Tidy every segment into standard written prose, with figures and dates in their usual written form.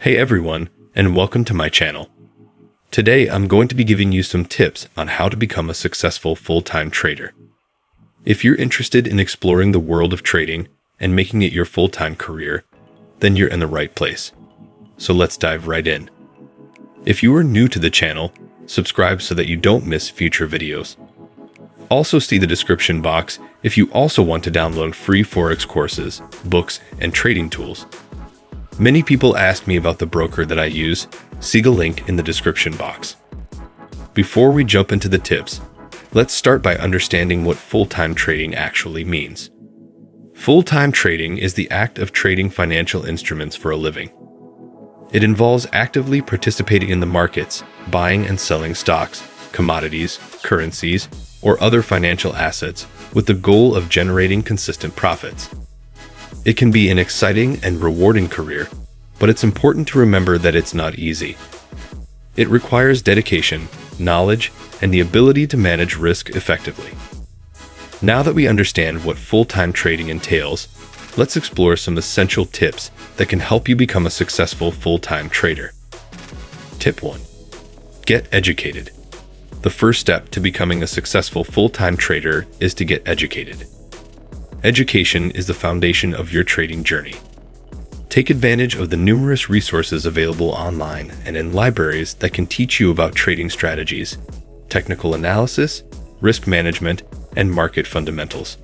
Hey everyone, and welcome to my channel. Today I'm going to be giving you some tips on how to become a successful full-time trader. If you're interested in exploring the world of trading and making it your full-time career, then you're in the right place. So let's dive right in. If you are new to the channel, subscribe so that you don't miss future videos. Also see the description box if you also want to download free forex courses, books, and trading tools. Many people ask me about the broker that I use. See the link in the description box. Before we jump into the tips, let's start by understanding what full-time trading actually means. Full-time trading is the act of trading financial instruments for a living. It involves actively participating in the markets, buying and selling stocks, commodities, currencies, or other financial assets with the goal of generating consistent profits. It can be an exciting and rewarding career, but it's important to remember that it's not easy. It requires dedication, knowledge, and the ability to manage risk effectively. Now that we understand what full-time trading entails, let's explore some essential tips that can help you become a successful full-time trader. Tip 1. Get educated. The first step to becoming a successful full-time trader is to get educated. Education is the foundation of your trading journey. Take advantage of the numerous resources available online and in libraries that can teach you about trading strategies, technical analysis, risk management, and market fundamentals.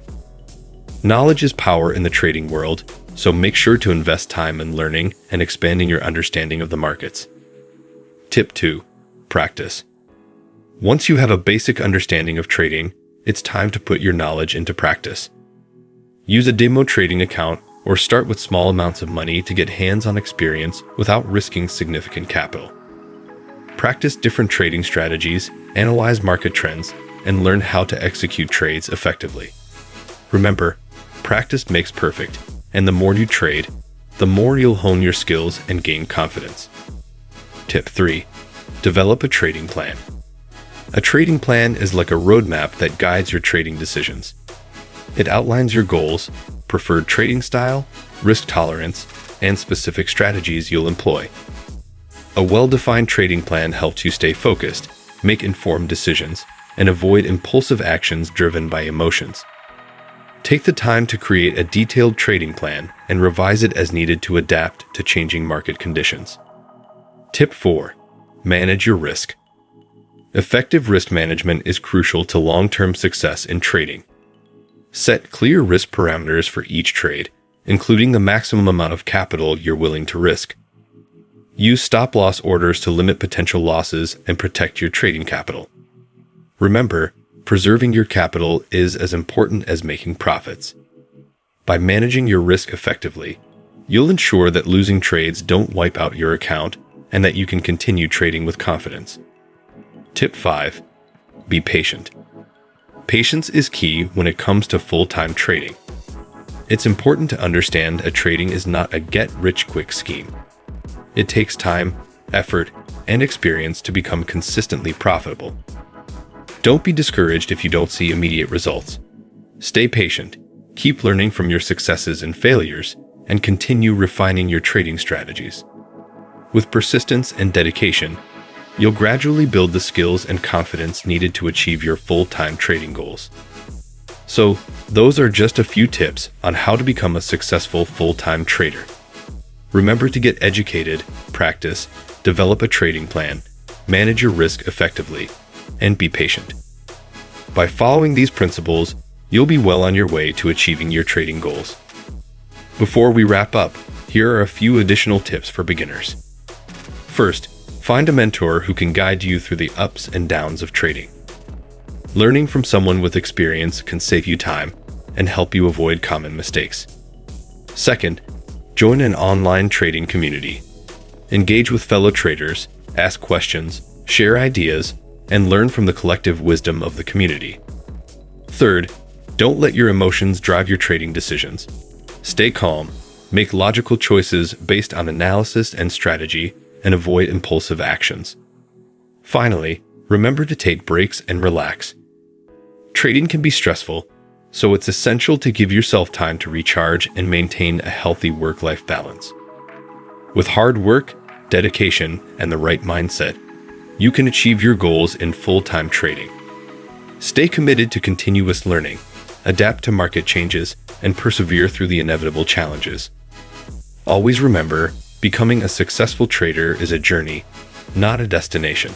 Knowledge is power in the trading world, so make sure to invest time in learning and expanding your understanding of the markets. Tip 2. Practice. Once you have a basic understanding of trading, it's time to put your knowledge into practice. Use a demo trading account or start with small amounts of money to get hands-on experience without risking significant capital. Practice different trading strategies, analyze market trends, and learn how to execute trades effectively. Remember, practice makes perfect, and the more you trade, the more you'll hone your skills and gain confidence. Tip 3. Develop a trading plan. A trading plan is like a roadmap that guides your trading decisions. It outlines your goals, preferred trading style, risk tolerance, and specific strategies you'll employ. A well-defined trading plan helps you stay focused, make informed decisions, and avoid impulsive actions driven by emotions. Take the time to create a detailed trading plan and revise it as needed to adapt to changing market conditions. Tip 4. Manage your risk. Effective risk management is crucial to long-term success in trading. Set clear risk parameters for each trade, including the maximum amount of capital you're willing to risk. Use stop-loss orders to limit potential losses and protect your trading capital. Remember, preserving your capital is as important as making profits. By managing your risk effectively, you'll ensure that losing trades don't wipe out your account and that you can continue trading with confidence. Tip 5. Be patient. Patience is key when it comes to full-time trading. It's important to understand that trading is not a get-rich-quick scheme. It takes time, effort, and experience to become consistently profitable. Don't be discouraged if you don't see immediate results. Stay patient, keep learning from your successes and failures, and continue refining your trading strategies. With persistence and dedication, you'll gradually build the skills and confidence needed to achieve your full-time trading goals. So, those are just a few tips on how to become a successful full-time trader. Remember to get educated, practice, develop a trading plan, manage your risk effectively, and be patient. By following these principles, you'll be well on your way to achieving your trading goals. Before we wrap up, here are a few additional tips for beginners. First, find a mentor who can guide you through the ups and downs of trading. Learning from someone with experience can save you time and help you avoid common mistakes. Second, join an online trading community. Engage with fellow traders, ask questions, share ideas, and learn from the collective wisdom of the community. Third, don't let your emotions drive your trading decisions. Stay calm, make logical choices based on analysis and strategy, and avoid impulsive actions. Finally, remember to take breaks and relax. Trading can be stressful, so it's essential to give yourself time to recharge and maintain a healthy work-life balance. With hard work, dedication, and the right mindset, you can achieve your goals in full-time trading. Stay committed to continuous learning, adapt to market changes, and persevere through the inevitable challenges. Always remember, becoming a successful trader is a journey, not a destination.